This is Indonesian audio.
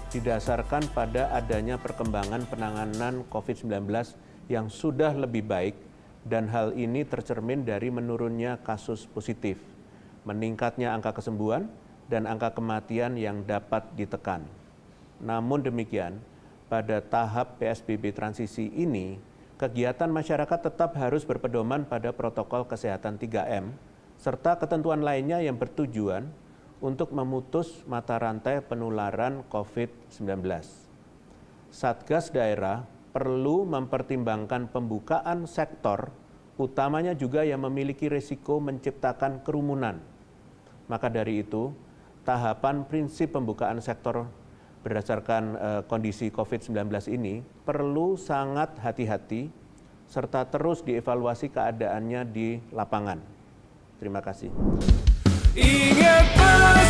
Didasarkan pada adanya perkembangan penanganan COVID-19 yang sudah lebih baik dan hal ini tercermin dari menurunnya kasus positif, meningkatnya angka kesembuhan dan angka kematian yang dapat ditekan. Namun demikian, pada tahap PSBB transisi ini, kegiatan masyarakat tetap harus berpedoman pada protokol kesehatan 3M serta ketentuan lainnya yang bertujuan untuk memutus mata rantai penularan COVID-19. Satgas daerah perlu mempertimbangkan pembukaan sektor, utamanya juga yang memiliki risiko menciptakan kerumunan. Maka dari itu, tahapan prinsip pembukaan sektor berdasarkan kondisi COVID-19 ini perlu sangat hati-hati serta terus dievaluasi keadaannya di lapangan. Terima kasih. Ingat